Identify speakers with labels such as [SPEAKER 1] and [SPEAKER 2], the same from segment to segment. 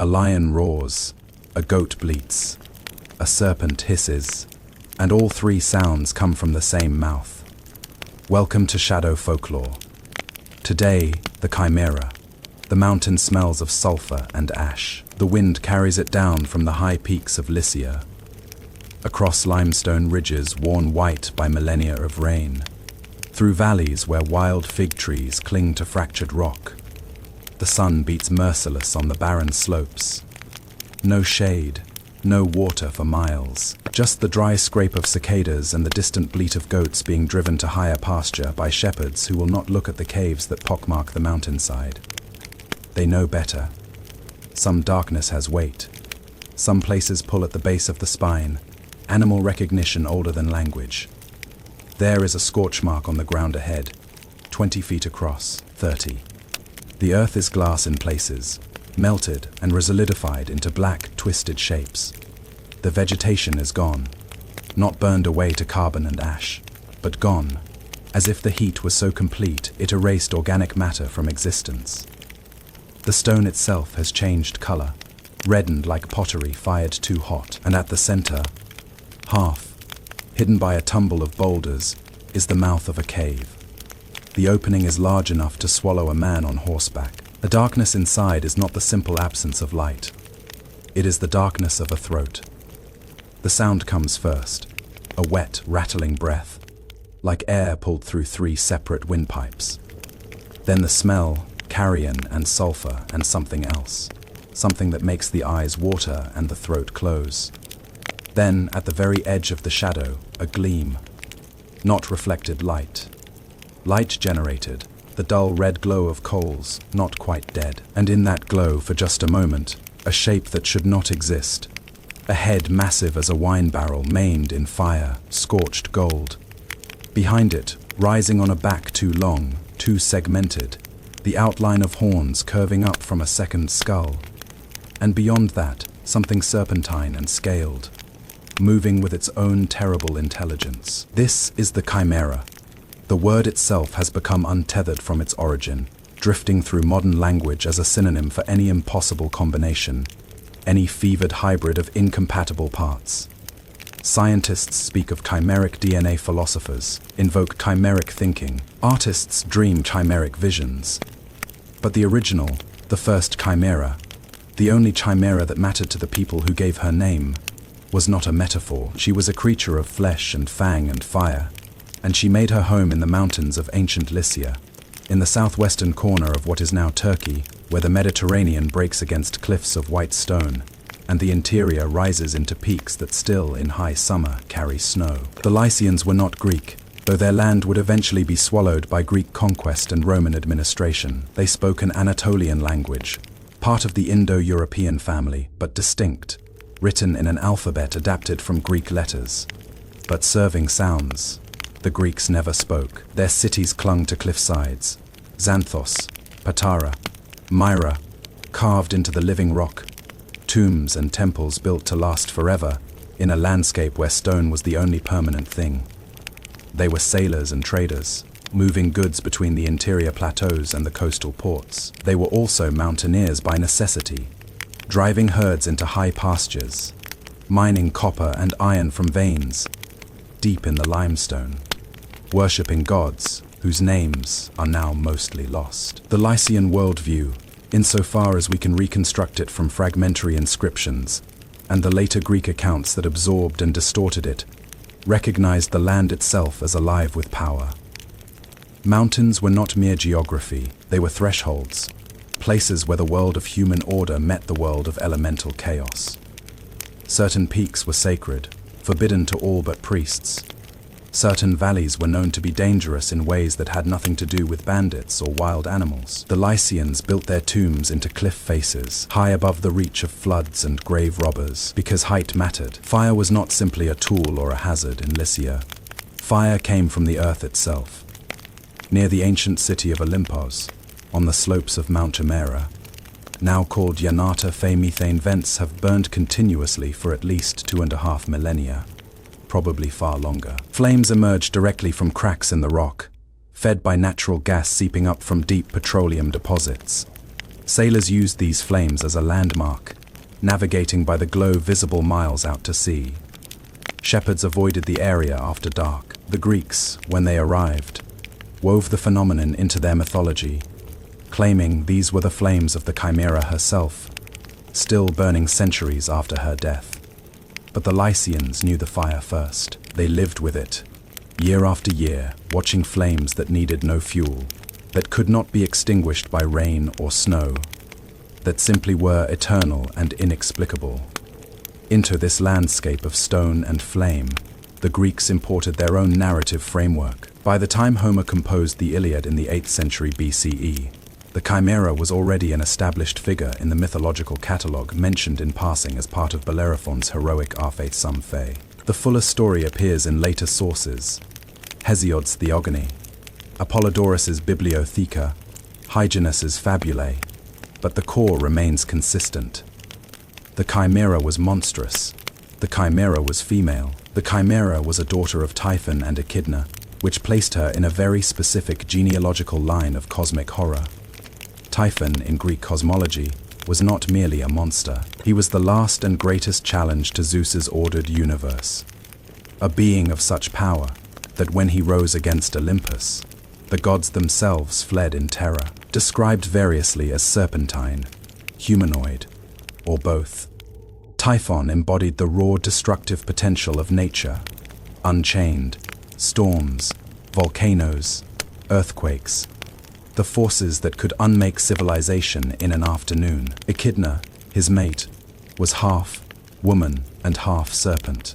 [SPEAKER 1] A lion roars, a goat bleats, a serpent hisses, and all three sounds come from the same mouth. Welcome to Shadow Folklore. Today, the Chimera. The mountain smells of sulfur and ash. The wind carries it down from the high peaks of Lycia, across limestone ridges worn white by millennia of rain, through valleys where wild fig trees cling to fractured rock. The sun beats merciless on the barren slopes. No shade, no water for miles, just the dry scrape of cicadas and the distant bleat of goats being driven to higher pasture by shepherds who will not look at the caves that pockmark the mountainside. They know better. Some darkness has weight. Some places pull at the base of the spine, animal recognition older than language. There is a scorch mark on the ground ahead, 20 feet across, 30. The earth is glass in places, melted and resolidified into black, twisted shapes. The vegetation is gone, not burned away to carbon and ash, but gone, as if the heat was so complete it erased organic matter from existence. The stone itself has changed color, reddened like pottery fired too hot, and at the center, half, hidden by a tumble of boulders, is the mouth of a cave. The opening is large enough to swallow a man on horseback. The darkness inside is not the simple absence of light. It is the darkness of a throat. The sound comes first, a wet, rattling breath, like air pulled through three separate windpipes. Then the smell, carrion and sulfur and something else, something that makes the eyes water and the throat close. Then, at the very edge of the shadow, a gleam. Not reflected light. Light generated, the dull red glow of coals, not quite dead. And in that glow, for just a moment, a shape that should not exist. A head massive as a wine barrel, maimed in fire, scorched gold. Behind it, rising on a back too long, too segmented, the outline of horns curving up from a second skull. And beyond that, something serpentine and scaled, moving with its own terrible intelligence. This is the Chimera. The word itself has become untethered from its origin, drifting through modern language as a synonym for any impossible combination, any fevered hybrid of incompatible parts. Scientists speak of chimeric DNA, philosophers invoke chimeric thinking, artists dream chimeric visions. But the original, the first Chimera, the only chimera that mattered to the people who gave her name, was not a metaphor. She was a creature of flesh and fang and fire, and she made her home in the mountains of ancient Lycia, in the southwestern corner of what is now Turkey, where the Mediterranean breaks against cliffs of white stone, and the interior rises into peaks that still, in high summer, carry snow. The Lycians were not Greek, though their land would eventually be swallowed by Greek conquest and Roman administration. They spoke an Anatolian language, part of the Indo-European family, but distinct, written in an alphabet adapted from Greek letters. But serving sounds, the Greeks never spoke. Their cities clung to cliffsides, Xanthos, Patara, Myra, carved into the living rock, tombs and temples built to last forever, in a landscape where stone was the only permanent thing. They were sailors and traders, moving goods between the interior plateaus and the coastal ports. They were also mountaineers by necessity, driving herds into high pastures, mining copper and iron from veins, deep in the limestone, worshipping gods whose names are now mostly lost. The Lycian worldview, insofar as we can reconstruct it from fragmentary inscriptions, and the later Greek accounts that absorbed and distorted it, recognized the land itself as alive with power. Mountains were not mere geography, they were thresholds, places where the world of human order met the world of elemental chaos. Certain peaks were sacred, forbidden to all but priests. Certain valleys were known to be dangerous in ways that had nothing to do with bandits or wild animals. The Lycians built their tombs into cliff faces, high above the reach of floods and grave robbers, because height mattered. Fire was not simply a tool or a hazard in Lycia. Fire came from the earth itself. Near the ancient city of Olympos, on the slopes of Mount Chimera, now called Yanata, methane vents have burned continuously for at least 2.5 millennia. Probably far longer. Flames emerged directly from cracks in the rock, fed by natural gas seeping up from deep petroleum deposits. Sailors used these flames as a landmark, navigating by the glow visible miles out to sea. Shepherds avoided the area after dark. The Greeks, when they arrived, wove the phenomenon into their mythology, claiming these were the flames of the Chimera herself, still burning centuries after her death. But the Lycians knew the fire first. They lived with it, year after year, watching flames that needed no fuel, that could not be extinguished by rain or snow, that simply were eternal and inexplicable. Into this landscape of stone and flame, the Greeks imported their own narrative framework. By the time Homer composed the Iliad in the 8th century BCE, the Chimera was already an established figure in the mythological catalogue, mentioned in passing as part of Bellerophon's heroic Arphe Sum Fe. The fuller story appears in later sources: Hesiod's Theogony, Apollodorus's Bibliotheca, Hyginus's Fabulae, but the core remains consistent. The Chimera was monstrous. The Chimera was female. The Chimera was a daughter of Typhon and Echidna, which placed her in a very specific genealogical line of cosmic horror. Typhon, in Greek cosmology, was not merely a monster. He was the last and greatest challenge to Zeus's ordered universe. A being of such power that when he rose against Olympus, the gods themselves fled in terror. Described variously as serpentine, humanoid, or both, Typhon embodied the raw destructive potential of nature: unchained, storms, volcanoes, earthquakes, the forces that could unmake civilization in an afternoon. Echidna, his mate, was half woman and half serpent,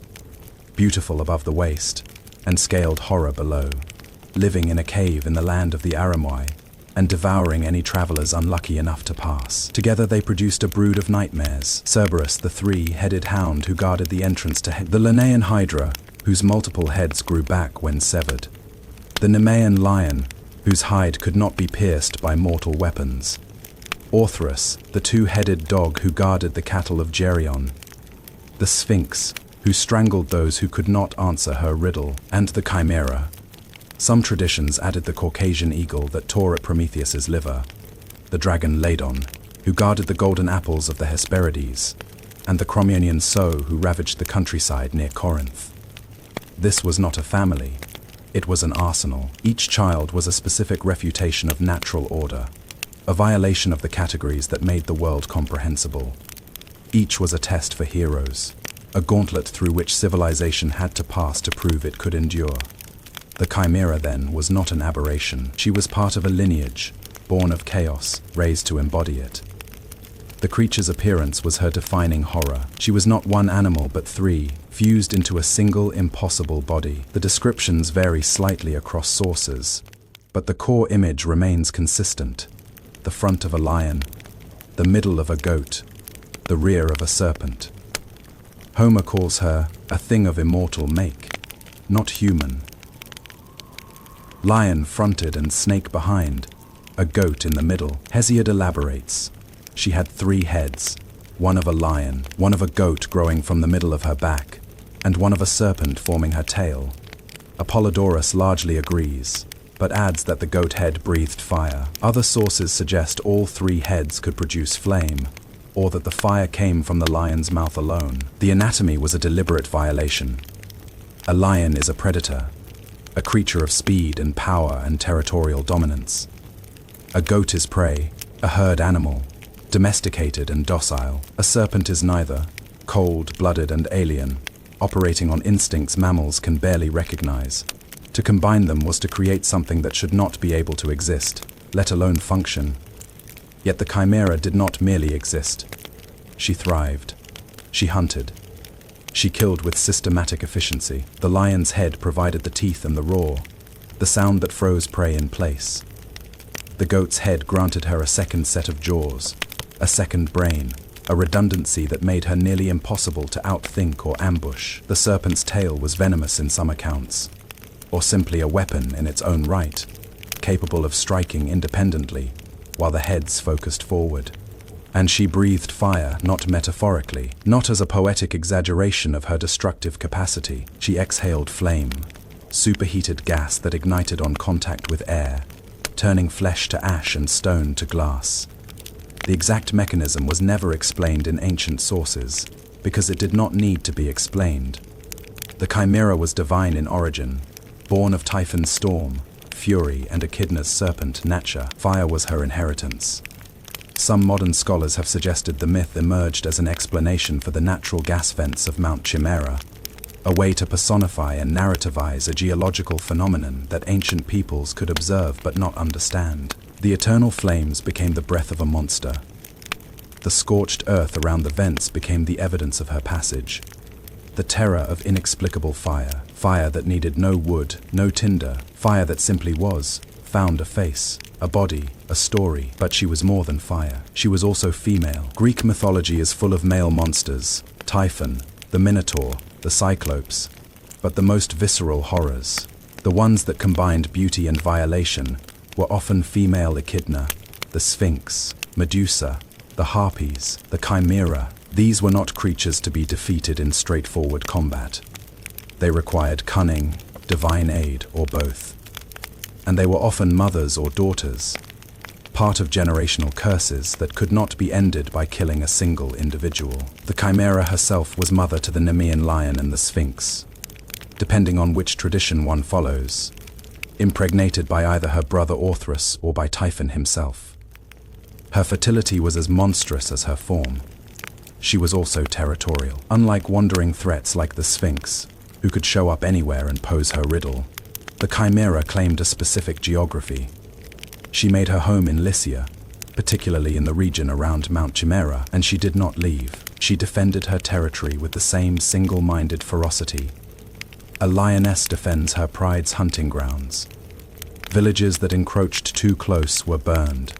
[SPEAKER 1] beautiful above the waist and scaled horror below, living in a cave in the land of the Aramoi and devouring any travelers unlucky enough to pass. Together they produced a brood of nightmares: Cerberus, the three-headed hound who guarded the entrance to the Linnaean Hydra, whose multiple heads grew back when severed; the Nemean lion, whose hide could not be pierced by mortal weapons; Orthrus, the two-headed dog who guarded the cattle of Geryon; the Sphinx, who strangled those who could not answer her riddle; and the Chimera. Some traditions added the Caucasian eagle that tore at Prometheus's liver, the dragon Ladon, who guarded the golden apples of the Hesperides, and the Cromyonian So, who ravaged the countryside near Corinth. This was not a family, it was an arsenal. Each child was a specific refutation of natural order, a violation of the categories that made the world comprehensible. Each was a test for heroes, a gauntlet through which civilization had to pass to prove it could endure. The Chimera, then, was not an aberration. She was part of a lineage, born of chaos, raised to embody it. The creature's appearance was her defining horror. She was not one animal but three, fused into a single impossible body. The descriptions vary slightly across sources, but the core image remains consistent: the front of a lion, the middle of a goat, the rear of a serpent. Homer calls her a thing of immortal make, not human. Lion fronted and snake behind, a goat in the middle. Hesiod elaborates: she had 3 heads, one of a lion, one of a goat growing from the middle of her back, and one of a serpent forming her tail. Apollodorus largely agrees, but adds that the goat head breathed fire. Other sources suggest all 3 heads could produce flame, or that the fire came from the lion's mouth alone. The anatomy was a deliberate violation. A lion is a predator, a creature of speed and power and territorial dominance. A goat is prey, a herd animal, domesticated and docile. A serpent is neither, cold-blooded and alien, operating on instincts mammals can barely recognize. To combine them was to create something that should not be able to exist, let alone function. Yet the Chimera did not merely exist. She thrived. She hunted. She killed with systematic efficiency. The lion's head provided the teeth and the roar, the sound that froze prey in place. The goat's head granted her a second set of jaws, a second brain, a redundancy that made her nearly impossible to outthink or ambush. The serpent's tail was venomous in some accounts, or simply a weapon in its own right, capable of striking independently, while the heads focused forward. And she breathed fire, not metaphorically, not as a poetic exaggeration of her destructive capacity. She exhaled flame, superheated gas that ignited on contact with air, turning flesh to ash and stone to glass. The exact mechanism was never explained in ancient sources, because it did not need to be explained. The Chimera was divine in origin, born of Typhon's storm, fury, and Echidna's serpent, Lycia. Fire was her inheritance. Some modern scholars have suggested the myth emerged as an explanation for the natural gas vents of Mount Chimera, a way to personify and narrativize a geological phenomenon that ancient peoples could observe but not understand. The eternal flames became the breath of a monster. The scorched earth around the vents became the evidence of her passage. The terror of inexplicable fire, fire that needed no wood, no tinder, fire that simply was, found a face, a body, a story. But she was more than fire. She was also female. Greek mythology is full of male monsters: Typhon, the Minotaur, the Cyclopes. But the most visceral horrors, the ones that combined beauty and violation, were often female: Echidna, the Sphinx, Medusa, the Harpies, the Chimera. These were not creatures to be defeated in straightforward combat. They required cunning, divine aid, or both. And they were often mothers or daughters, part of generational curses that could not be ended by killing a single individual. The Chimera herself was mother to the Nemean lion and the Sphinx, depending on which tradition one follows, impregnated by either her brother Orthrus or by Typhon himself. Her fertility was as monstrous as her form. She was also territorial. Unlike wandering threats like the Sphinx, who could show up anywhere and pose her riddle, the Chimera claimed a specific geography. She made her home in Lycia, particularly in the region around Mount Chimera, and she did not leave. She defended her territory with the same single-minded ferocity. A lioness defends her pride's hunting grounds. Villages that encroached too close were burned.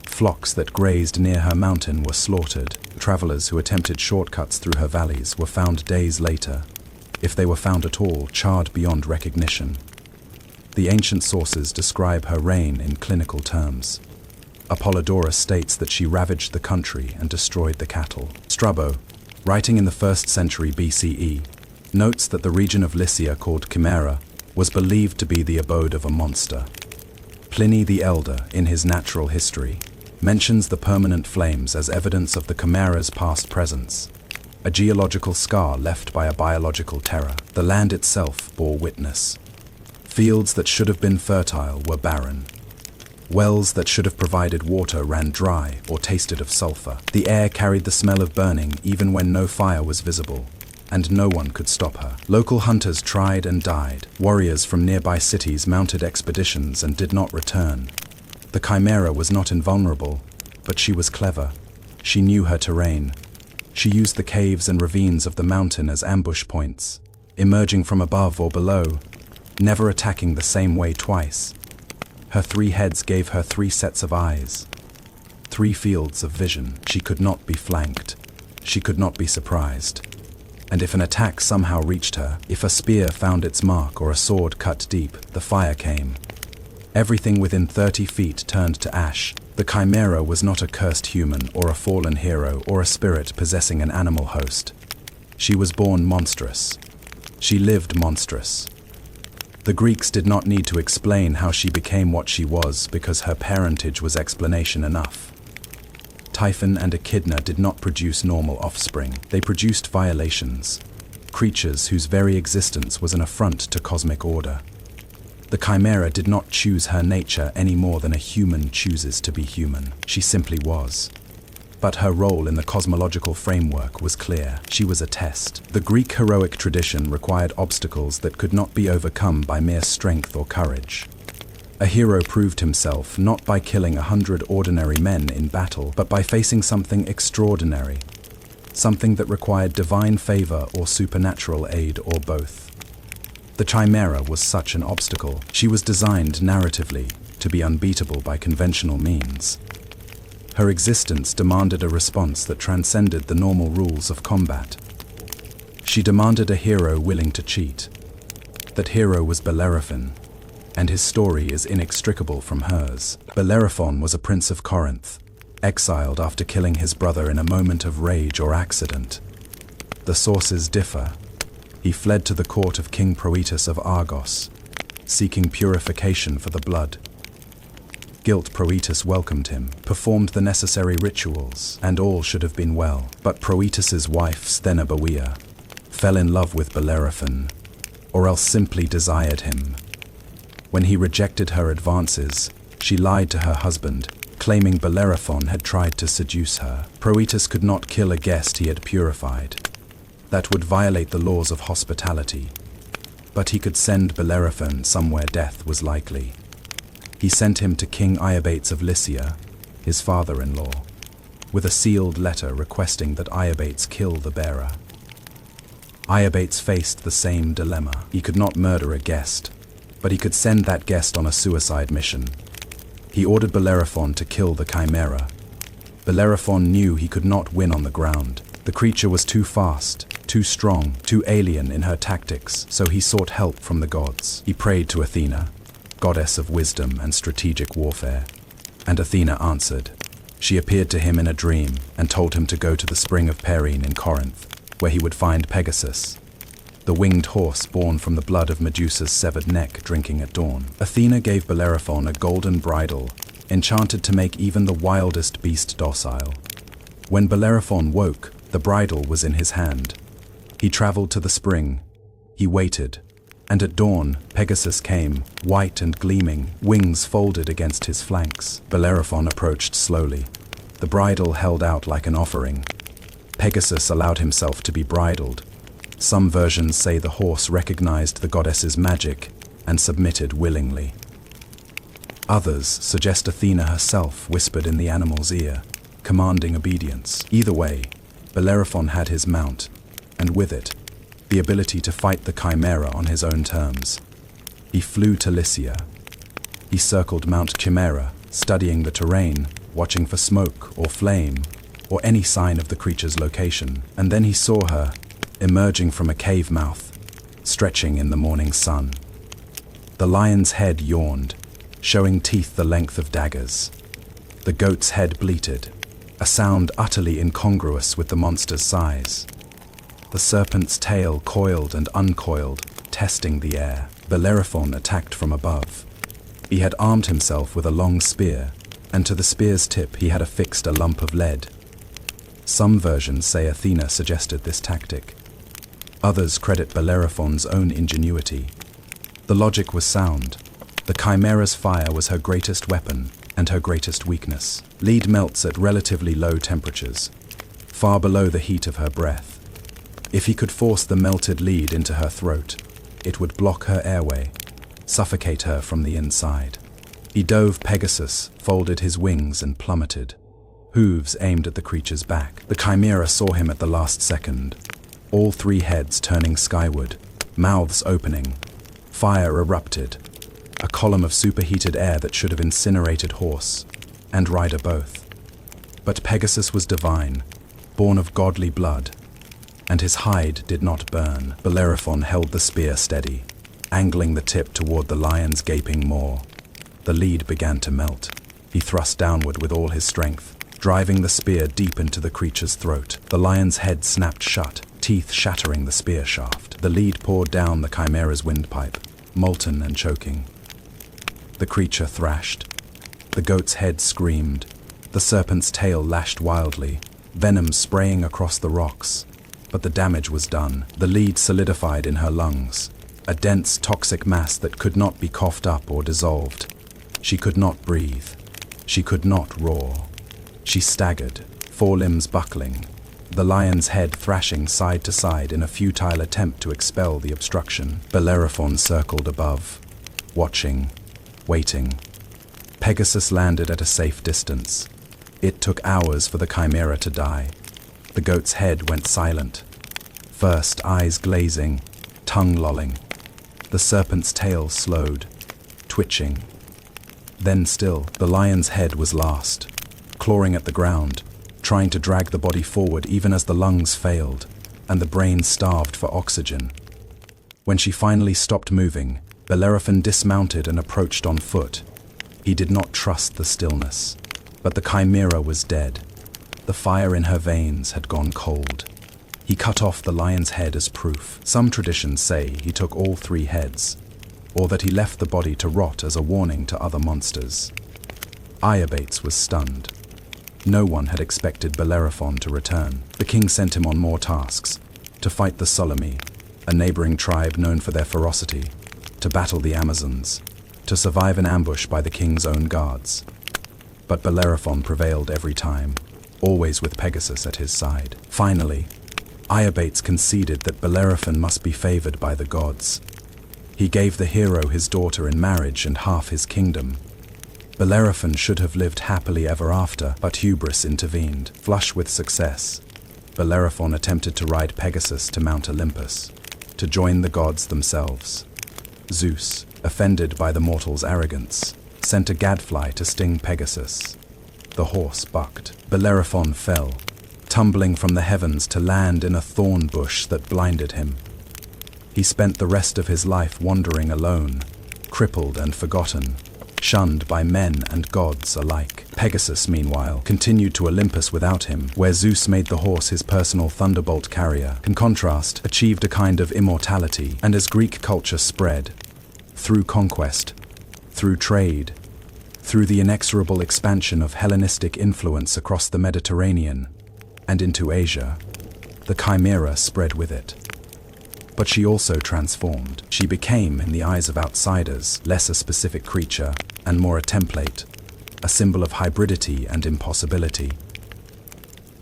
[SPEAKER 1] Flocks that grazed near her mountain were slaughtered. Travelers who attempted shortcuts through her valleys were found days later, if they were found at all, charred beyond recognition. The ancient sources describe her reign in clinical terms. Apollodorus states that she ravaged the country and destroyed the cattle. Strabo, writing in the 1st century BCE, notes that the region of Lycia called Chimera was believed to be the abode of a monster. Pliny the Elder, in his Natural History, mentions the permanent flames as evidence of the Chimera's past presence, a geological scar left by a biological terror. The land itself bore witness. Fields that should have been fertile were barren. Wells that should have provided water ran dry or tasted of sulfur. The air carried the smell of burning even when no fire was visible, and no one could stop her. Local hunters tried and died. Warriors from nearby cities mounted expeditions and did not return. The Chimera was not invulnerable, but she was clever. She knew her terrain. She used the caves and ravines of the mountain as ambush points, emerging from above or below, never attacking the same way twice. Her 3 heads gave her 3 sets of eyes, 3 fields of vision. She could not be flanked. She could not be surprised. And if an attack somehow reached her, if a spear found its mark or a sword cut deep, the fire came. Everything within 30 feet turned to ash. The Chimera was not a cursed human or a fallen hero or a spirit possessing an animal host. She was born monstrous. She lived monstrous. The Greeks did not need to explain how she became what she was because her parentage was explanation enough. Typhon and Echidna did not produce normal offspring. They produced violations, creatures whose very existence was an affront to cosmic order. The Chimera did not choose her nature any more than a human chooses to be human. She simply was. But her role in the cosmological framework was clear. She was a test. The Greek heroic tradition required obstacles that could not be overcome by mere strength or courage. A hero proved himself not by killing 100 ordinary men in battle, but by facing something extraordinary, something that required divine favor or supernatural aid or both. The Chimera was such an obstacle. She was designed narratively to be unbeatable by conventional means. Her existence demanded a response that transcended the normal rules of combat. She demanded a hero willing to cheat. That hero was Bellerophon, and his story is inextricable from hers. Bellerophon was a prince of Corinth, exiled after killing his brother in a moment of rage or accident. The sources differ. He fled to the court of King Proetus of Argos, seeking purification for the blood. Guilt Proetus welcomed him, performed the necessary rituals, and all should have been well. But Proetus's wife Stheneboea fell in love with Bellerophon, or else simply desired him. When he rejected her advances, she lied to her husband, claiming Bellerophon had tried to seduce her. Proetus could not kill a guest he had purified. That would violate the laws of hospitality. But he could send Bellerophon somewhere death was likely. He sent him to King Iobates of Lycia, his father-in-law, with a sealed letter requesting that Iobates kill the bearer. Iobates faced the same dilemma. He could not murder a guest, but he could send that guest on a suicide mission. He ordered Bellerophon to kill the Chimera. Bellerophon knew he could not win on the ground. The creature was too fast, too strong, too alien in her tactics, so he sought help from the gods. He prayed to Athena, goddess of wisdom and strategic warfare, and Athena answered. She appeared to him in a dream and told him to go to the spring of Perine in Corinth, where he would find Pegasus, the winged horse born from the blood of Medusa's severed neck, drinking at dawn. Athena gave Bellerophon a golden bridle, enchanted to make even the wildest beast docile. When Bellerophon woke, the bridle was in his hand. He traveled to the spring. He waited, and at dawn, Pegasus came, white and gleaming, wings folded against his flanks. Bellerophon approached slowly, the bridle held out like an offering. Pegasus allowed himself to be bridled. Some versions say the horse recognized the goddess's magic and submitted willingly. Others suggest Athena herself whispered in the animal's ear, commanding obedience. Either way, Bellerophon had his mount, and with it, the ability to fight the Chimera on his own terms. He flew to Lycia. He circled Mount Chimera, studying the terrain, watching for smoke or flame, or any sign of the creature's location. And then he saw her, emerging from a cave mouth, stretching in the morning sun. The lion's head yawned, showing teeth the length of daggers. The goat's head bleated, a sound utterly incongruous with the monster's size. The serpent's tail coiled and uncoiled, testing the air. Bellerophon attacked from above. He had armed himself with a long spear, and to the spear's tip he had affixed a lump of lead. Some versions say Athena suggested this tactic. Others credit Bellerophon's own ingenuity. The logic was sound. The Chimera's fire was her greatest weapon and her greatest weakness. Lead melts at relatively low temperatures, far below the heat of her breath. If he could force the melted lead into her throat, it would block her airway, suffocate her from the inside. He dove Pegasus, folded his wings and plummeted. Hooves aimed at the creature's back. The Chimera saw him at the last second, all three heads turning skyward, mouths opening. Fire erupted, a column of superheated air that should have incinerated horse and rider both. But Pegasus was divine, born of godly blood, and his hide did not burn. Bellerophon held the spear steady, angling the tip toward the lion's gaping maw. The lead began to melt. He thrust downward with all his strength, driving the spear deep into the creature's throat. The lion's head snapped shut, teeth shattering the spear shaft. The lead poured down the Chimera's windpipe, molten and choking. The creature thrashed. The goat's head screamed. The serpent's tail lashed wildly, venom spraying across the rocks. But the damage was done. The lead solidified in her lungs, a dense toxic mass that could not be coughed up or dissolved. She could not breathe. She could not roar. She staggered, forelimbs buckling, the lion's head thrashing side to side in a futile attempt to expel the obstruction. Bellerophon circled above, watching, waiting. Pegasus landed at a safe distance. It took hours for the Chimera to die. The goat's head went silent. First, eyes glazing, tongue lolling. The serpent's tail slowed, twitching. Then still, the lion's head was last, clawing at the ground, trying to drag the body forward even as the lungs failed, and the brain starved for oxygen. When she finally stopped moving, Bellerophon dismounted and approached on foot. He did not trust the stillness, but the Chimera was dead. The fire in her veins had gone cold. He cut off the lion's head as proof. Some traditions say he took all three heads, or that he left the body to rot as a warning to other monsters. Iobates was stunned. No one had expected Bellerophon to return. The king sent him on more tasks: to fight the Solymi, a neighboring tribe known for their ferocity, to battle the Amazons, to survive an ambush by the king's own guards. But Bellerophon prevailed every time, always with Pegasus at his side. Finally, Iobates conceded that Bellerophon must be favored by the gods. He gave the hero his daughter in marriage and half his kingdom. Bellerophon should have lived happily ever after, but hubris intervened. Flush with success, Bellerophon attempted to ride Pegasus to Mount Olympus, to join the gods themselves. Zeus, offended by the mortal's arrogance, sent a gadfly to sting Pegasus. The horse bucked. Bellerophon fell, tumbling from the heavens to land in a thorn bush that blinded him. He spent the rest of his life wandering alone, crippled and forgotten, shunned by men and gods alike. Pegasus, meanwhile, continued to Olympus without him, where Zeus made the horse his personal thunderbolt carrier. In contrast, achieved a kind of immortality, and as Greek culture spread, through conquest, through trade, through the inexorable expansion of Hellenistic influence across the Mediterranean and into Asia, the Chimera spread with it. But she also transformed. She became, in the eyes of outsiders, less a specific creature and more a template, a symbol of hybridity and impossibility.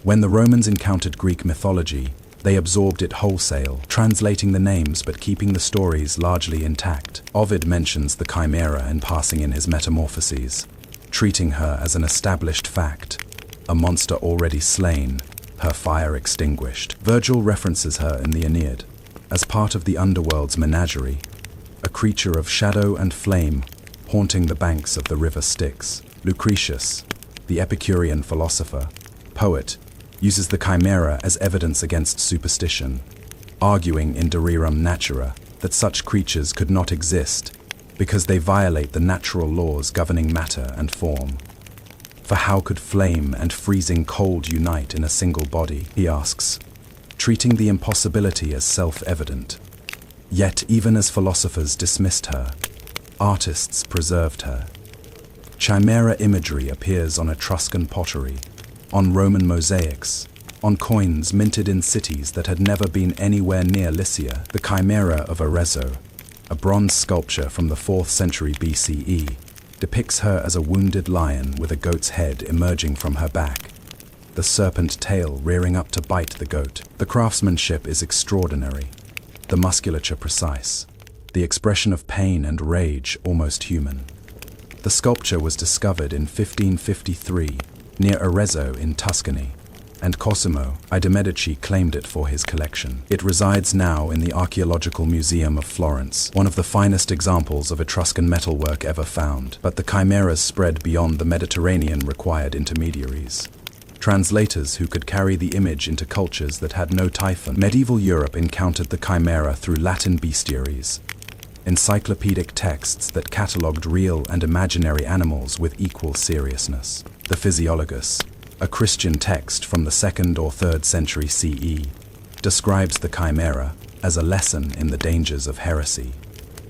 [SPEAKER 1] When the Romans encountered Greek mythology, they absorbed it wholesale, translating the names but keeping the stories largely intact. Ovid mentions the Chimera in passing in his Metamorphoses, treating her as an established fact, a monster already slain, her fire extinguished. Virgil references her in the Aeneid as part of the underworld's menagerie, a creature of shadow and flame haunting the banks of the river Styx. Lucretius, the Epicurean philosopher, poet, uses the Chimera as evidence against superstition, arguing in De Rerum Natura that such creatures could not exist because they violate the natural laws governing matter and form. For how could flame and freezing cold unite in a single body, he asks, treating the impossibility as self-evident. Yet even as philosophers dismissed her, artists preserved her. Chimera imagery appears on Etruscan pottery, on Roman mosaics, on coins minted in cities that had never been anywhere near Lycia. The Chimera of Arezzo, a bronze sculpture from the 4th century BCE, depicts her as a wounded lion with a goat's head emerging from her back, the serpent tail rearing up to bite the goat. The craftsmanship is extraordinary, the musculature precise, the expression of pain and rage almost human. The sculpture was discovered in 1553 near Arezzo in Tuscany, and Cosimo I de' Medici claimed it for his collection. It resides now in the Archaeological Museum of Florence, one of the finest examples of Etruscan metalwork ever found. But the chimeras spread beyond the Mediterranean required intermediaries, translators who could carry the image into cultures that had no Typhon. Medieval Europe encountered the chimera through Latin bestiaries, encyclopedic texts that catalogued real and imaginary animals with equal seriousness. The Physiologus, a Christian text from the 2nd or 3rd century CE, describes the chimera as a lesson in the dangers of heresy.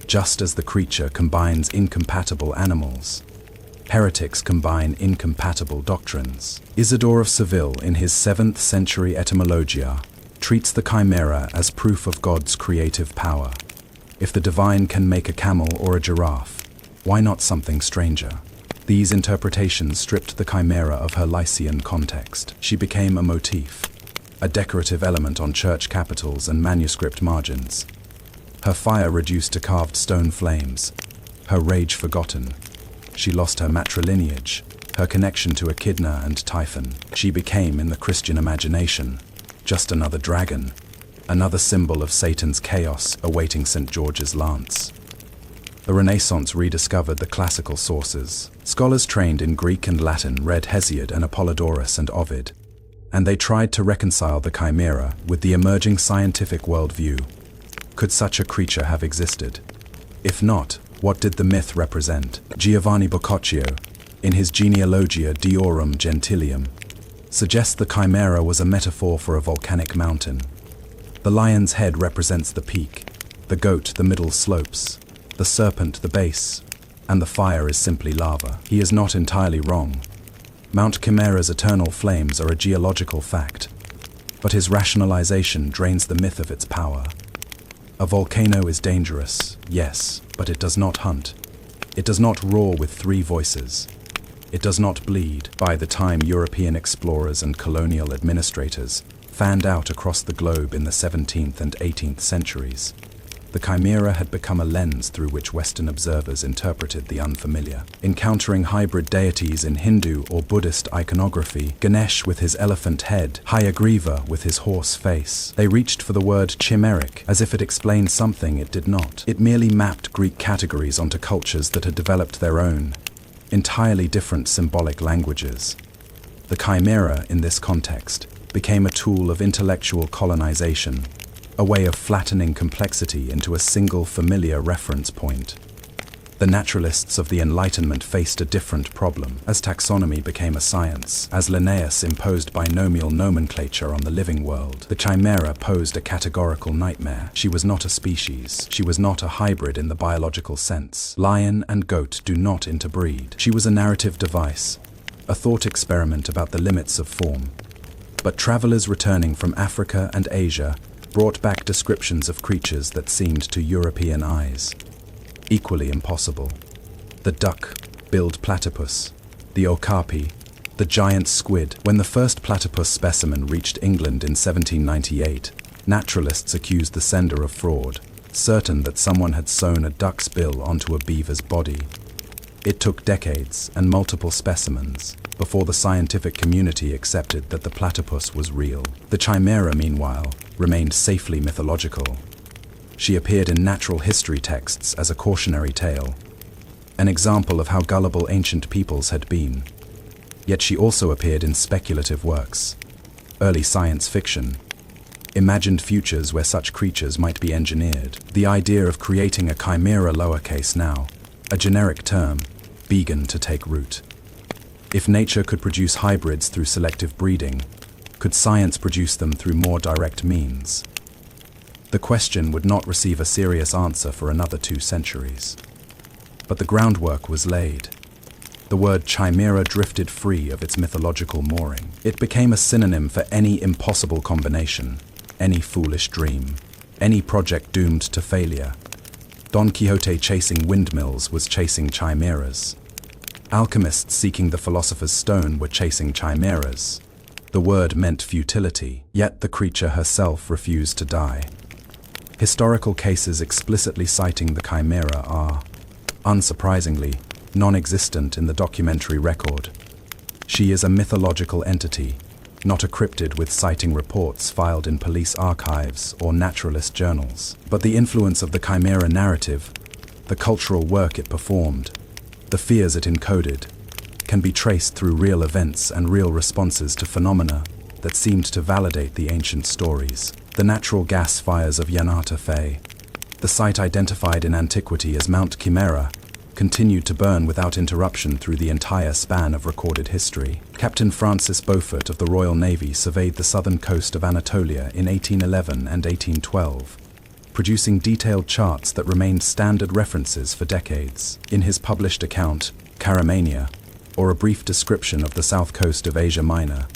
[SPEAKER 1] Just as the creature combines incompatible animals, heretics combine incompatible doctrines. Isidore of Seville, in his 7th century Etymologia, treats the chimera as proof of God's creative power. If the divine can make a camel or a giraffe, why not something stranger? These interpretations stripped the chimera of her Lycian context. She became a motif, a decorative element on church capitals and manuscript margins. Her fire reduced to carved stone flames, her rage forgotten. She lost her matrilineage, her connection to Echidna and Typhon. She became, in the Christian imagination, just another dragon, another symbol of Satan's chaos awaiting St. George's lance. The Renaissance rediscovered the classical sources. Scholars trained in Greek and Latin read Hesiod and Apollodorus and Ovid, and they tried to reconcile the chimera with the emerging scientific worldview. Could such a creature have existed? If not, what did the myth represent? Giovanni Boccaccio, in his Genealogia Diorum Gentilium, suggests the chimera was a metaphor for a volcanic mountain. The lion's head represents the peak, the goat the middle slopes, the serpent the base. and the fire is simply lava. He is not entirely wrong. Mount Chimera's eternal flames are a geological fact, but his rationalization drains the myth of its power. A volcano is dangerous, yes, but it does not hunt. It does not roar with three voices. It does not bleed. By the time European explorers and colonial administrators fanned out across the globe in the 17th and 18th centuries, the Chimera had become a lens through which Western observers interpreted the unfamiliar. Encountering hybrid deities in Hindu or Buddhist iconography, Ganesh with his elephant head, Hayagriva with his horse face, they reached for the word chimeric as if it explained something it did not. It merely mapped Greek categories onto cultures that had developed their own, entirely different symbolic languages. The Chimera, in this context, became a tool of intellectual colonization, a way of flattening complexity into a single familiar reference point. The naturalists of the Enlightenment faced a different problem. As taxonomy became a science, as Linnaeus imposed binomial nomenclature on the living world, the Chimera posed a categorical nightmare. She was not a species. She was not a hybrid in the biological sense. Lion and goat do not interbreed. She was a narrative device, a thought experiment about the limits of form. But travelers returning from Africa and Asia brought back descriptions of creatures that seemed to European eyes equally impossible. The duck-billed platypus, the okapi, the giant squid. When the first platypus specimen reached England in 1798, naturalists accused the sender of fraud, certain that someone had sewn a duck's bill onto a beaver's body. It took decades and multiple specimens before the scientific community accepted that the platypus was real. The Chimera, meanwhile, remained safely mythological. She appeared in natural history texts as a cautionary tale, an example of how gullible ancient peoples had been. Yet she also appeared in speculative works, early science fiction, imagined futures where such creatures might be engineered. The idea of creating a chimera lowercase now, a generic term, began to take root. If nature could produce hybrids through selective breeding, could science produce them through more direct means? The question would not receive a serious answer for another 2 centuries. But the groundwork was laid. The word chimera drifted free of its mythological mooring. It became a synonym for any impossible combination, any foolish dream, any project doomed to failure. Don Quixote chasing windmills was chasing chimeras. Alchemists seeking the philosopher's stone were chasing chimeras. The word meant futility, yet the creature herself refused to die. Historical cases explicitly citing the chimera are, unsurprisingly, non-existent in the documentary record. She is a mythological entity, not a cryptid with citing reports filed in police archives or naturalist journals. But the influence of the chimera narrative, the cultural work it performed, the fears it encoded, can be traced through real events and real responses to phenomena that seemed to validate the ancient stories. The natural gas fires of Yanata Fe, the site identified in antiquity as Mount Chimera, continued to burn without interruption through the entire span of recorded history. Captain Francis Beaufort of the Royal Navy surveyed the southern coast of Anatolia in 1811 and 1812, producing detailed charts that remained standard references for decades. In his published account, Caramania, or a brief description of the south coast of Asia Minor,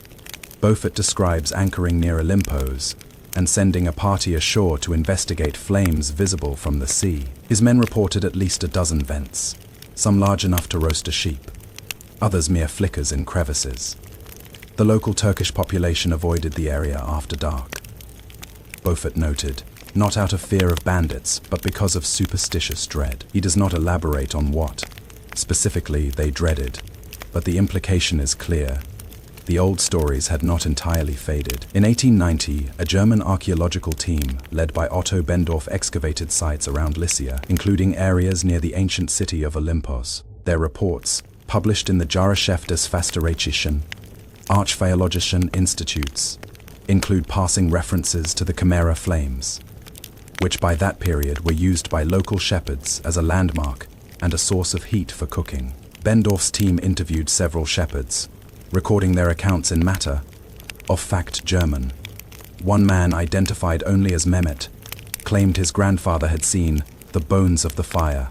[SPEAKER 1] Beaufort describes anchoring near Olympos and sending a party ashore to investigate flames visible from the sea. His men reported at least a dozen vents, some large enough to roast a sheep, others mere flickers in crevices. The local Turkish population avoided the area after dark. Beaufort noted, not out of fear of bandits, but because of superstitious dread. He does not elaborate on what, specifically, they dreaded, but the implication is clear. The old stories had not entirely faded. In 1890, a German archaeological team, led by Otto Bendorf, excavated sites around Lycia, including areas near the ancient city of Olympos. Their reports, published in the Jahresheff des Fasterreichischen Archäologischen Institutes, include passing references to the Chimera flames, which by that period were used by local shepherds as a landmark and a source of heat for cooking. Bendorf's team interviewed several shepherds, recording their accounts in matter of fact German. One man, identified only as Mehmet, claimed his grandfather had seen the bones of the fire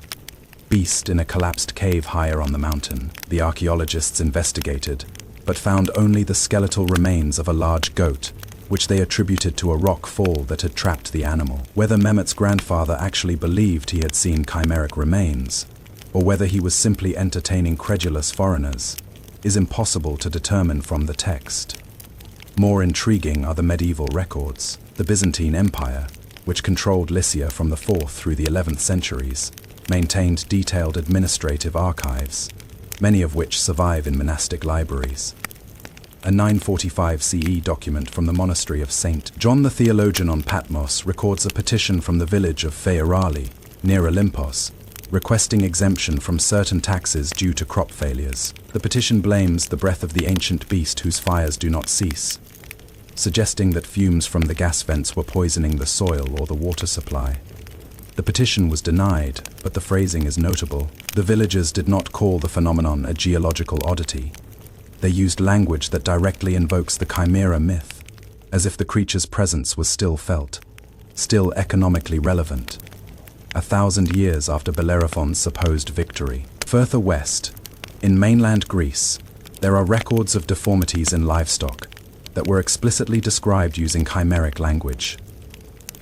[SPEAKER 1] beast in a collapsed cave higher on the mountain. The archaeologists investigated, but found only the skeletal remains of a large goat, which they attributed to a rock fall that had trapped the animal. Whether Mehmet's grandfather actually believed he had seen chimeric remains, or whether he was simply entertaining credulous foreigners, is impossible to determine from the text. More intriguing are the medieval records. The Byzantine Empire, which controlled Lycia from the 4th through the 11th centuries, maintained detailed administrative archives, many of which survive in monastic libraries. A 945 CE document from the monastery of St. John the Theologian on Patmos records a petition from the village of Feirali, near Olympos, requesting exemption from certain taxes due to crop failures. The petition blames the breath of the ancient beast whose fires do not cease, suggesting that fumes from the gas vents were poisoning the soil or the water supply. The petition was denied, but the phrasing is notable. The villagers did not call the phenomenon a geological oddity. They used language that directly invokes the Chimera myth, as if the creature's presence was still felt, still economically relevant, 1,000 years after Bellerophon's supposed victory. Further west, in mainland Greece, there are records of deformities in livestock that were explicitly described using chimeric language.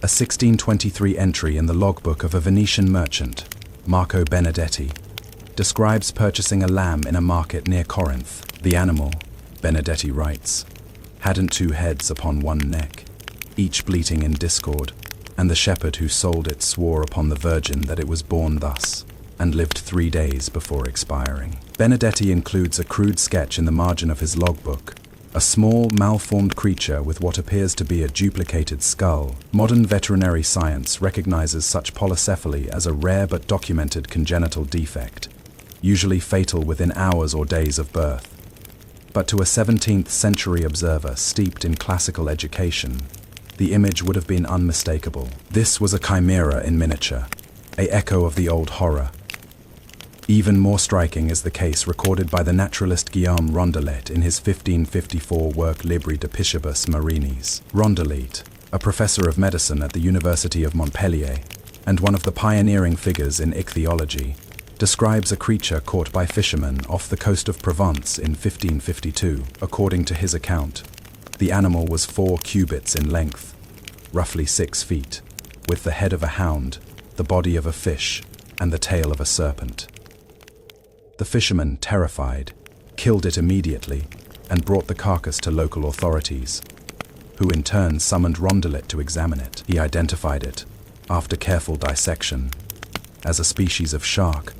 [SPEAKER 1] A 1623 entry in the logbook of a Venetian merchant, Marco Benedetti, describes purchasing a lamb in a market near Corinth. The animal, Benedetti writes, hadn't 2 heads upon one neck, each bleating in discord, and the shepherd who sold it swore upon the Virgin that it was born thus, and lived 3 days before expiring. Benedetti includes a crude sketch in the margin of his logbook, a small, malformed creature with what appears to be a duplicated skull. Modern veterinary science recognizes such polycephaly as a rare but documented congenital defect, usually fatal within hours or days of birth. But to a 17th century observer steeped in classical education, the image would have been unmistakable. This was a chimera in miniature, an echo of the old horror. Even more striking is the case recorded by the naturalist Guillaume Rondelet in his 1554 work Libri de Piscibus Marinis. Rondelet, a professor of medicine at the University of Montpellier, and one of the pioneering figures in ichthyology, describes a creature caught by fishermen off the coast of Provence in 1552. According to his account, the animal was 4 cubits in length, roughly 6 feet, with the head of a hound, the body of a fish, and the tail of a serpent. The fisherman, terrified, killed it immediately and brought the carcass to local authorities, who in turn summoned Rondelet to examine it. He identified it, after careful dissection, as a species of shark,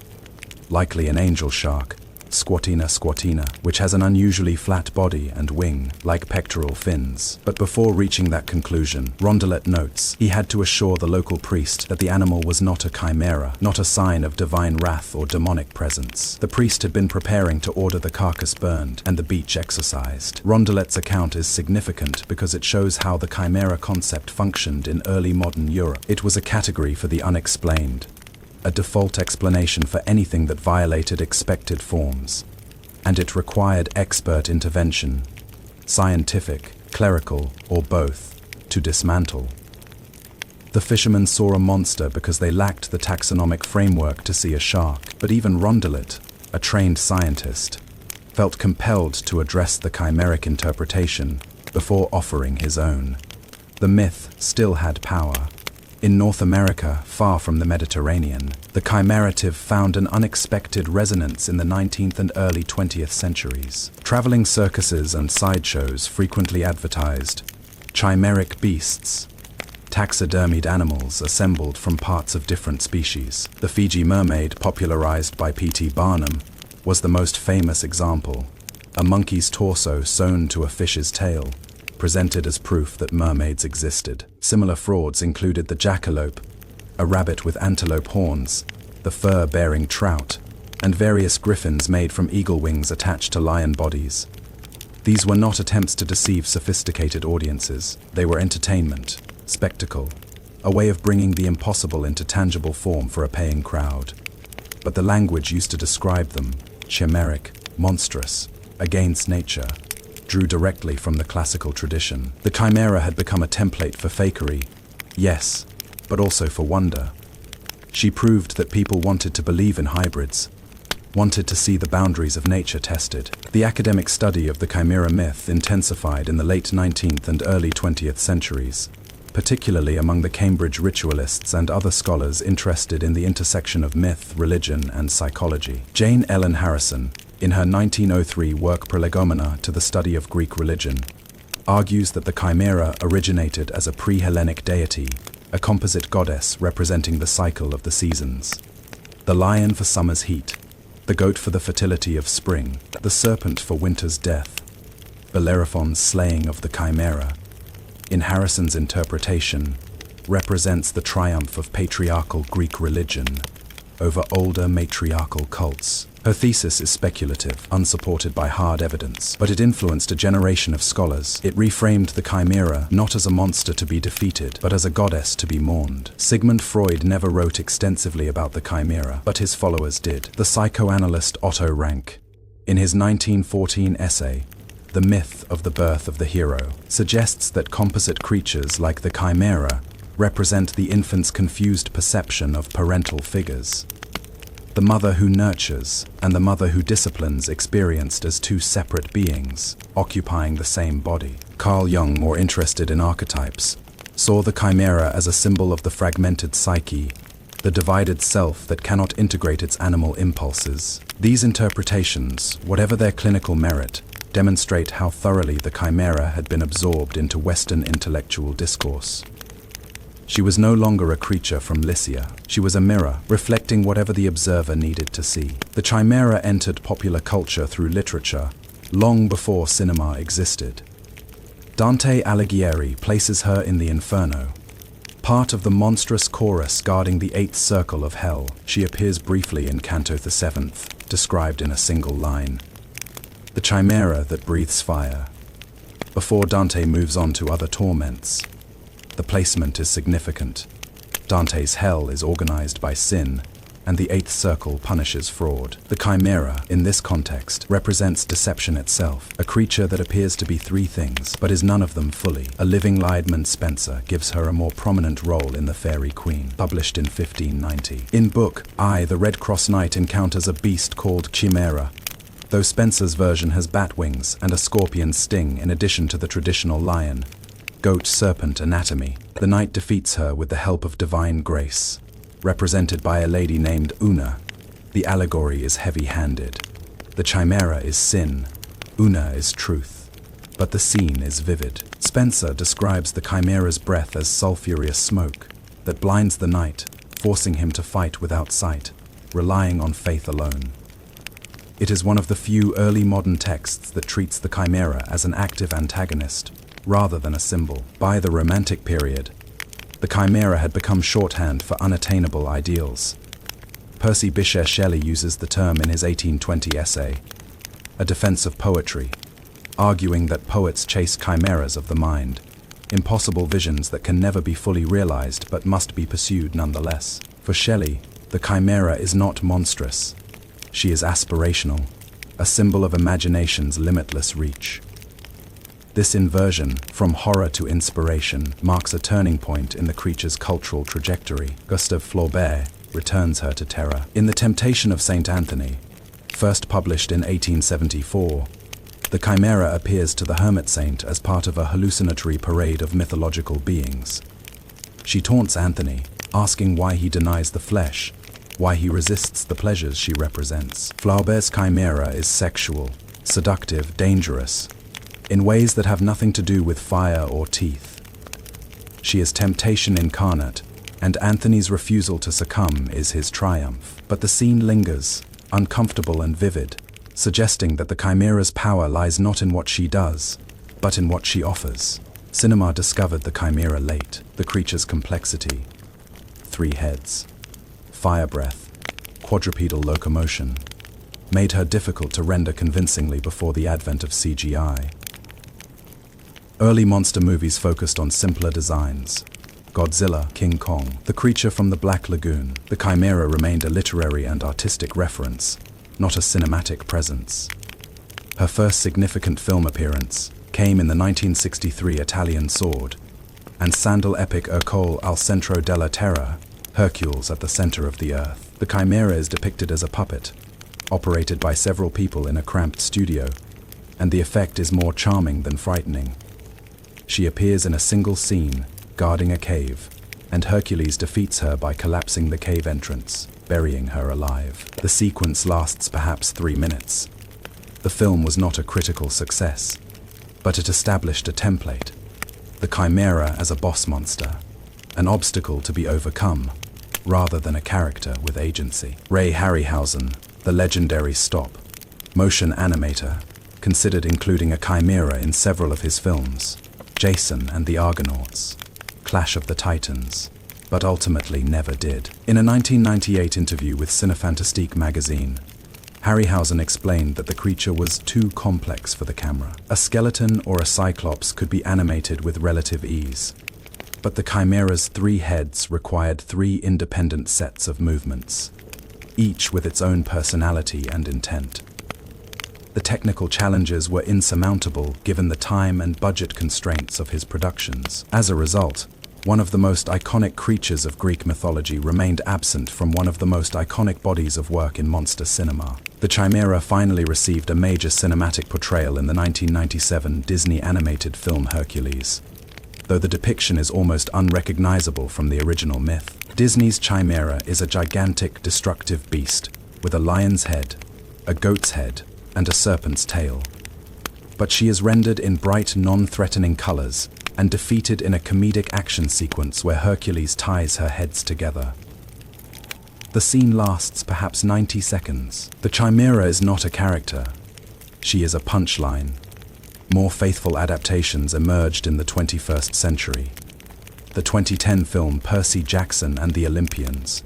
[SPEAKER 1] likely an angel shark, Squatina squatina, which has an unusually flat body and wing, like pectoral fins. But before reaching that conclusion, Rondelet notes he had to assure the local priest that the animal was not a chimera, not a sign of divine wrath or demonic presence. The priest had been preparing to order the carcass burned and the beach exorcised. Rondelet's account is significant because it shows how the chimera concept functioned in early modern Europe. It was a category for the unexplained, a default explanation for anything that violated expected forms, and it required expert intervention, scientific, clerical, or both, to dismantle. The fishermen saw a monster because they lacked the taxonomic framework to see a shark, but even Rondelet, a trained scientist, felt compelled to address the chimeric interpretation before offering his own. The myth still had power. In North America, far from the Mediterranean, the chimerative found an unexpected resonance in the 19th and early 20th centuries. Traveling circuses and sideshows frequently advertised chimeric beasts, taxidermied animals assembled from parts of different species. The Fiji mermaid, popularized by P.T. Barnum, was the most famous example, a monkey's torso sewn to a fish's tail, presented as proof that mermaids existed. Similar frauds included the jackalope, a rabbit with antelope horns, the fur-bearing trout, and various griffins made from eagle wings attached to lion bodies. These were not attempts to deceive sophisticated audiences. They were entertainment, spectacle, a way of bringing the impossible into tangible form for a paying crowd. But the language used to describe them, chimeric, monstrous, against nature, drew directly from the classical tradition. The chimera had become a template for fakery, yes, but also for wonder. She proved that people wanted to believe in hybrids, wanted to see the boundaries of nature tested. The academic study of the Chimera myth intensified in the late 19th and early 20th centuries, particularly among the Cambridge ritualists and other scholars interested in the intersection of myth, religion, and psychology. Jane Ellen Harrison, in her 1903 work Prolegomena to the Study of Greek Religion, argues that the Chimera originated as a pre-Hellenic deity, a composite goddess representing the cycle of the seasons. The lion for summer's heat, the goat for the fertility of spring, the serpent for winter's death. Bellerophon's slaying of the Chimera, in Harrison's interpretation, represents the triumph of patriarchal Greek religion over older matriarchal cults. Her thesis is speculative, unsupported by hard evidence, but it influenced a generation of scholars. It reframed the Chimera not as a monster to be defeated, but as a goddess to be mourned. Sigmund Freud never wrote extensively about the Chimera, but his followers did. The psychoanalyst Otto Rank, in his 1914 essay, The Myth of the Birth of the Hero, suggests that composite creatures like the Chimera represent the infant's confused perception of parental figures. The mother who nurtures and the mother who disciplines experienced as two separate beings, occupying the same body. Carl Jung, more interested in archetypes, saw the Chimera as a symbol of the fragmented psyche, the divided self that cannot integrate its animal impulses. These interpretations, whatever their clinical merit, demonstrate how thoroughly the Chimera had been absorbed into Western intellectual discourse. She was no longer a creature from Lycia. She was a mirror, reflecting whatever the observer needed to see. The Chimera entered popular culture through literature, long before cinema existed. Dante Alighieri places her in the Inferno, part of the monstrous chorus guarding the eighth circle of hell. She appears briefly in Canto the Seventh, described in a single line: the Chimera that breathes fire, before Dante moves on to other torments. The placement is significant. Dante's hell is organized by sin, and the eighth circle punishes fraud. The Chimera, in this context, represents deception itself, a creature that appears to be three things, but is none of them fully. A living Liedman Spencer gives her a more prominent role in The Fairy Queen, published in 1590. In book I, the Red Cross Knight encounters a beast called Chimera, though Spencer's version has bat wings and a scorpion's sting in addition to the traditional lion, goat, serpent anatomy. The knight defeats her with the help of divine grace, represented by a lady named Una. The allegory is heavy-handed. The Chimera is sin, Una is truth, but the scene is vivid. Spencer describes the Chimera's breath as sulphurous smoke that blinds the knight, forcing him to fight without sight, relying on faith alone. It is one of the few early modern texts that treats the Chimera as an active antagonist, rather than a symbol. By the Romantic period, the Chimera had become shorthand for unattainable ideals. Percy Bysshe Shelley uses the term in his 1820 essay, A Defense of Poetry, arguing that poets chase chimeras of the mind, impossible visions that can never be fully realized but must be pursued nonetheless. For Shelley, the Chimera is not monstrous. She is aspirational, a symbol of imagination's limitless reach. This inversion, from horror to inspiration, marks a turning point in the creature's cultural trajectory. Gustave Flaubert returns her to terror. In The Temptation of St. Anthony, first published in 1874, the Chimera appears to the hermit saint as part of a hallucinatory parade of mythological beings. She taunts Anthony, asking why he denies the flesh, why he resists the pleasures she represents. Flaubert's Chimera is sexual, seductive, dangerous, in ways that have nothing to do with fire or teeth. She is temptation incarnate, and Anthony's refusal to succumb is his triumph. But the scene lingers, uncomfortable and vivid, suggesting that the Chimera's power lies not in what she does, but in what she offers. Cinema discovered the Chimera late. The creature's complexity: 3 heads, fire breath, quadrupedal locomotion, made her difficult to render convincingly before the advent of CGI. Early monster movies focused on simpler designs: Godzilla, King Kong, the creature from the Black Lagoon. The Chimera remained a literary and artistic reference, not a cinematic presence. Her first significant film appearance came in the 1963 Italian Sword and Sandal epic Ercole al centro della terra. Hercules at the center of the earth. The Chimera is depicted as a puppet, operated by several people in a cramped studio, and the effect is more charming than frightening. She appears in a single scene, guarding a cave, and Hercules defeats her by collapsing the cave entrance, burying her alive. The sequence lasts perhaps 3 minutes. The film was not a critical success, but it established a template: the Chimera as a boss monster, an obstacle to be overcome, rather than a character with agency. Ray Harryhausen, the legendary stop-motion animator, considered including a chimera in several of his films, Jason and the Argonauts, Clash of the Titans, but ultimately never did. In a 1998 interview with Cinefantastique magazine, Harryhausen explained that the creature was too complex for the camera. A skeleton or a cyclops could be animated with relative ease, but the chimera's 3 heads required 3 independent sets of movements, each with its own personality and intent. The technical challenges were insurmountable given the time and budget constraints of his productions. As a result, one of the most iconic creatures of Greek mythology remained absent from one of the most iconic bodies of work in monster cinema. The Chimera finally received a major cinematic portrayal in the 1997 Disney animated film Hercules, though the depiction is almost unrecognizable from the original myth. Disney's Chimera is a gigantic, destructive beast with a lion's head, a goat's head, and a serpent's tail. But she is rendered in bright, non-threatening colors and defeated in a comedic action sequence where Hercules ties her heads together. The scene lasts perhaps 90 seconds. The Chimera is not a character. She is a punchline. More faithful adaptations emerged in the 21st century. The 2010 film Percy Jackson and the Olympians.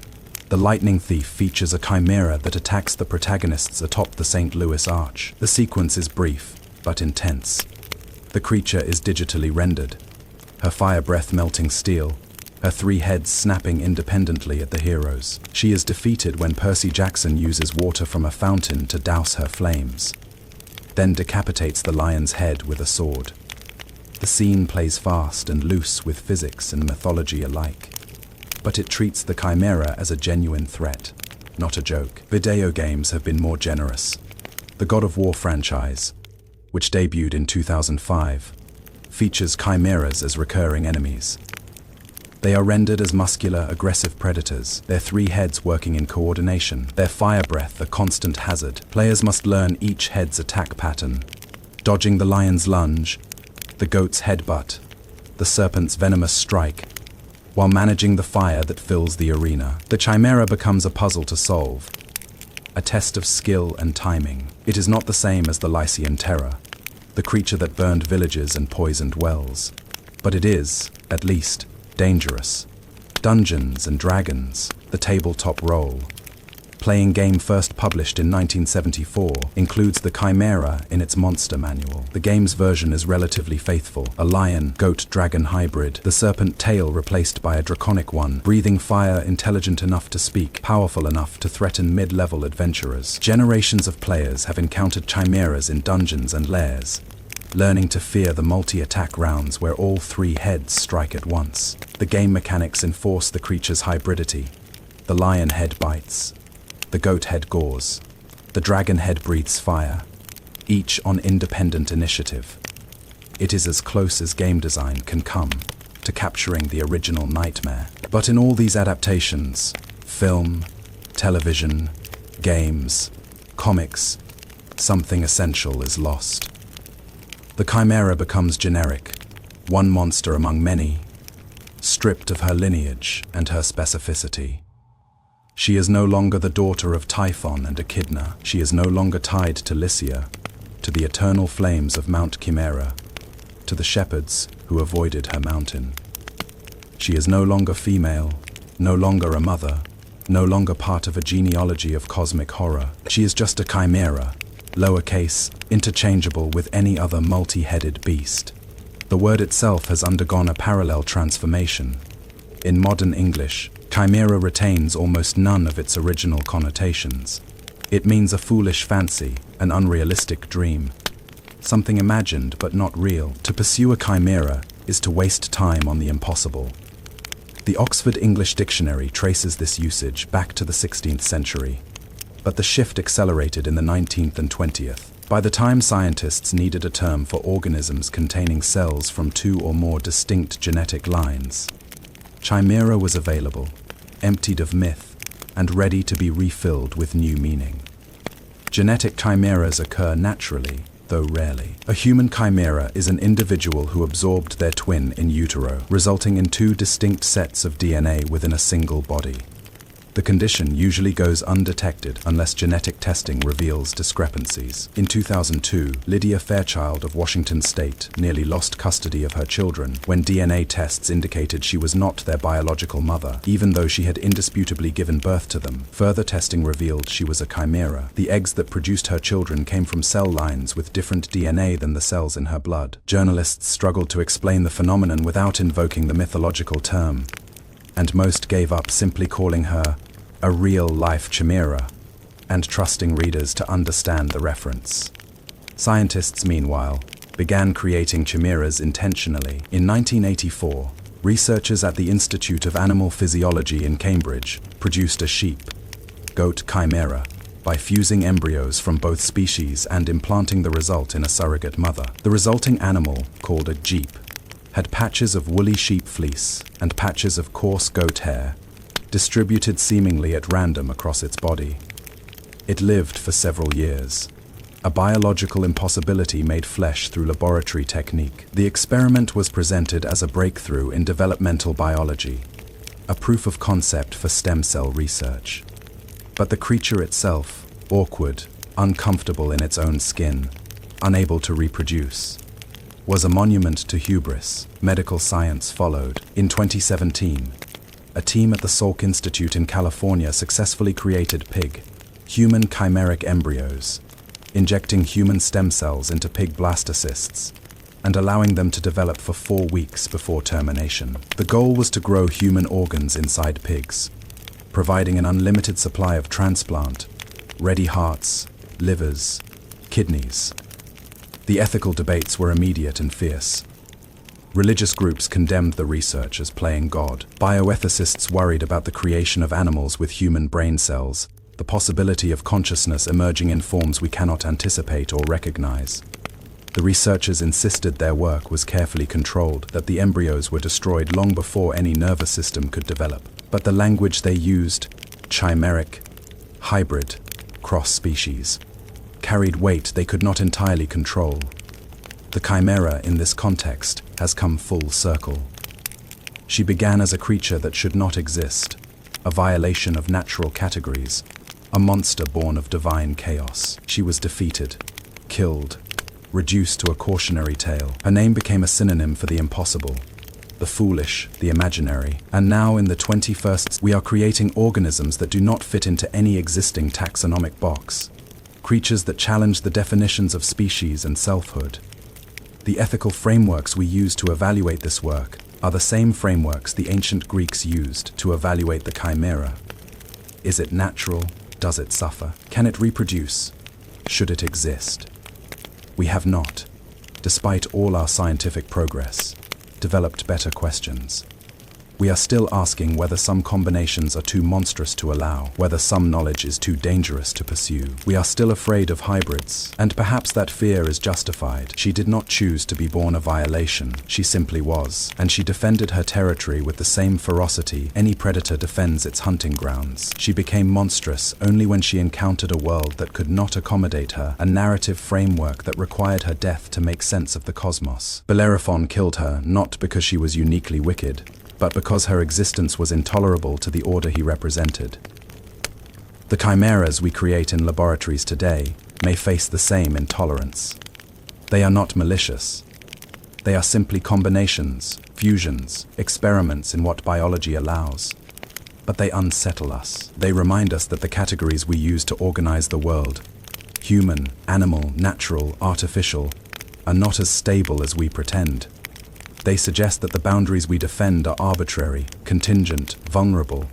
[SPEAKER 1] The Lightning Thief features a chimera that attacks the protagonists atop the St. Louis Arch. The sequence is brief, but intense. The creature is digitally rendered, her fire breath melting steel, her 3 heads snapping independently at the heroes. She is defeated when Percy Jackson uses water from a fountain to douse her flames, then decapitates the lion's head with a sword. The scene plays fast and loose with physics and mythology alike, but it treats the Chimera as a genuine threat, not a joke. Video games have been more generous. The God of War franchise, which debuted in 2005, features chimeras as recurring enemies. They are rendered as muscular, aggressive predators, their 3 heads working in coordination, their fire breath a constant hazard. Players must learn each head's attack pattern, dodging the lion's lunge, the goat's headbutt, the serpent's venomous strike, while managing the fire that fills the arena. The Chimera becomes a puzzle to solve, a test of skill and timing. It is not the same as the Lycian terror, the creature that burned villages and poisoned wells, but it is, at least, dangerous. Dungeons and Dragons, the tabletop role, playing game first published in 1974, includes the Chimera in its monster manual. The game's version is relatively faithful: a lion-goat-dragon hybrid, the serpent tail replaced by a draconic one, breathing fire, intelligent enough to speak, powerful enough to threaten mid-level adventurers. Generations of players have encountered chimeras in dungeons and lairs, learning to fear the multi-attack rounds where all 3 heads strike at once. The game mechanics enforce the creature's hybridity. The lion head bites, the goat head gores, the dragon head breathes fire, each on independent initiative. It is as close as game design can come to capturing the original nightmare. But in all these adaptations, film, television, games, comics, something essential is lost. The Chimera becomes generic, one monster among many, stripped of her lineage and her specificity. She is no longer the daughter of Typhon and Echidna. She is no longer tied to Lycia, to the eternal flames of Mount Chimera, to the shepherds who avoided her mountain. She is no longer female, no longer a mother, no longer part of a genealogy of cosmic horror. She is just a chimera, lowercase, interchangeable with any other multi-headed beast. The word itself has undergone a parallel transformation. In modern English, chimera retains almost none of its original connotations. It means a foolish fancy, an unrealistic dream, something imagined but not real. To pursue a chimera is to waste time on the impossible. The Oxford English Dictionary traces this usage back to the 16th century, but the shift accelerated in the 19th and 20th. By the time scientists needed a term for organisms containing cells from two or more distinct genetic lines, Chimera was available, emptied of myth, and ready to be refilled with new meaning. Genetic chimeras occur naturally, though rarely. A human chimera is an individual who absorbed their twin in utero, resulting in two distinct sets of DNA within a single body. The condition usually goes undetected unless genetic testing reveals discrepancies. In 2002, Lydia Fairchild of Washington State nearly lost custody of her children when DNA tests indicated she was not their biological mother, even though she had indisputably given birth to them. Further testing revealed she was a chimera. The eggs that produced her children came from cell lines with different DNA than the cells in her blood. Journalists struggled to explain the phenomenon without invoking the mythological term, and most gave up simply calling her a real-life chimera and trusting readers to understand the reference. Scientists, meanwhile, began creating chimeras intentionally. In 1984, researchers at the Institute of Animal Physiology in Cambridge produced a sheep-goat chimera by fusing embryos from both species and implanting the result in a surrogate mother. The resulting animal, called a jeep, had patches of woolly sheep fleece and patches of coarse goat hair, distributed seemingly at random across its body. It lived for several years, a biological impossibility made flesh through laboratory technique. The experiment was presented as a breakthrough in developmental biology, a proof of concept for stem cell research. But the creature itself, awkward, uncomfortable in its own skin, unable to reproduce, was a monument to hubris. Medical science followed. In 2017, a team at the Salk Institute in California successfully created human chimeric embryos, injecting human stem cells into pig blastocysts and allowing them to develop for 4 weeks before termination. The goal was to grow human organs inside pigs, providing an unlimited supply of transplant-ready hearts, livers, kidneys. The ethical debates were immediate and fierce. Religious groups condemned the research as playing God. Bioethicists worried about the creation of animals with human brain cells, the possibility of consciousness emerging in forms we cannot anticipate or recognize. The researchers insisted their work was carefully controlled, that the embryos were destroyed long before any nervous system could develop. But the language they used, chimeric, hybrid, cross-species, carried weight they could not entirely control. The chimera, in this context, has come full circle. She began as a creature that should not exist, a violation of natural categories, a monster born of divine chaos. She was defeated, killed, reduced to a cautionary tale. Her name became a synonym for the impossible, the foolish, the imaginary. And now in the 21st, we are creating organisms that do not fit into any existing taxonomic box, creatures that challenge the definitions of species and selfhood. The ethical frameworks we use to evaluate this work are the same frameworks the ancient Greeks used to evaluate the chimera. Is it natural? Does it suffer? Can it reproduce? Should it exist? We have not, despite all our scientific progress, developed better questions. We are still asking whether some combinations are too monstrous to allow, whether some knowledge is too dangerous to pursue. We are still afraid of hybrids, and perhaps that fear is justified. She did not choose to be born a violation, she simply was, and she defended her territory with the same ferocity any predator defends its hunting grounds. She became monstrous only when she encountered a world that could not accommodate her, a narrative framework that required her death to make sense of the cosmos. Bellerophon killed her not because she was uniquely wicked, but because her existence was intolerable to the order he represented. The chimeras we create in laboratories today may face the same intolerance. They are not malicious. They are simply combinations, fusions, experiments in what biology allows. But they unsettle us. They remind us that the categories we use to organize the world, human, animal, natural, artificial, are not as stable as we pretend. They suggest that the boundaries we defend are arbitrary, contingent, vulnerable.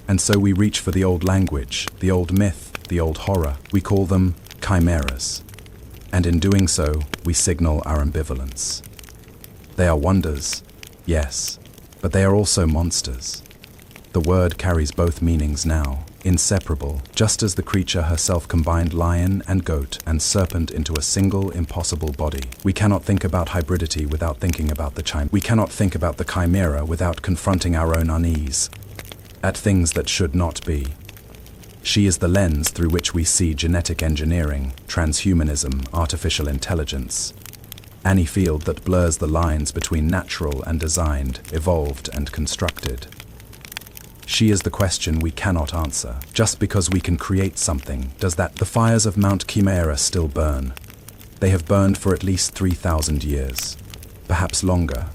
[SPEAKER 1] And so we reach for the old language, the old myth, the old horror. We call them chimeras. And in doing so, we signal our ambivalence. They are wonders, yes, But they are also monsters. The word carries both meanings now, inseparable, just as the creature herself combined lion and goat and serpent into a single impossible body. We cannot think about hybridity without thinking about the Chimera. We cannot think about the Chimera without confronting our own unease at things that should not be. She is the lens through which we see genetic engineering, transhumanism, artificial intelligence, any field that blurs the lines between natural and designed, evolved and constructed. She is the question we cannot answer. Just because we can create something, does that? The fires of Mount Chimera still burn. They have burned for at least 3,000 years, perhaps longer,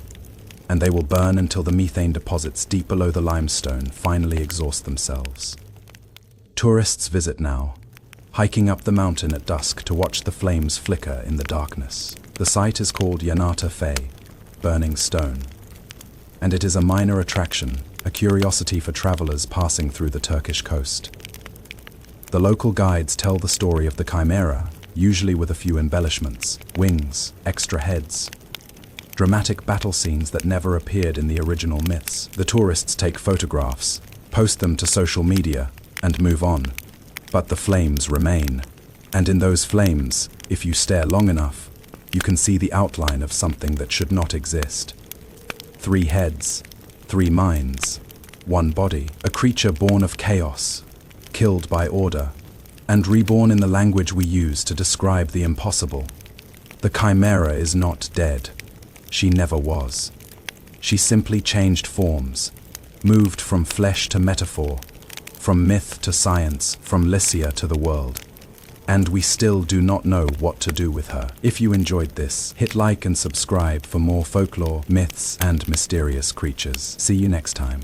[SPEAKER 1] and they will burn until the methane deposits deep below the limestone finally exhaust themselves. Tourists visit now, hiking up the mountain at dusk to watch the flames flicker in the darkness. The site is called Yanata Fey, burning stone, and it is a minor attraction, a curiosity for travelers passing through the Turkish coast. The local guides tell the story of the Chimera, usually with a few embellishments, wings, extra heads, dramatic battle scenes that never appeared in the original myths. The tourists take photographs, post them to social media, and move on. But the flames remain. And in those flames, if you stare long enough, you can see the outline of something that should not exist. 3 heads, 3 minds, 1 body, a creature born of chaos, killed by order, and reborn in the language we use to describe the impossible. The Chimera is not dead. She never was. She simply changed forms, moved from flesh to metaphor, from myth to science, from Lycia to the world. And we still do not know what to do with her. If you enjoyed this, hit like and subscribe for more folklore, myths, and mysterious creatures. See you next time.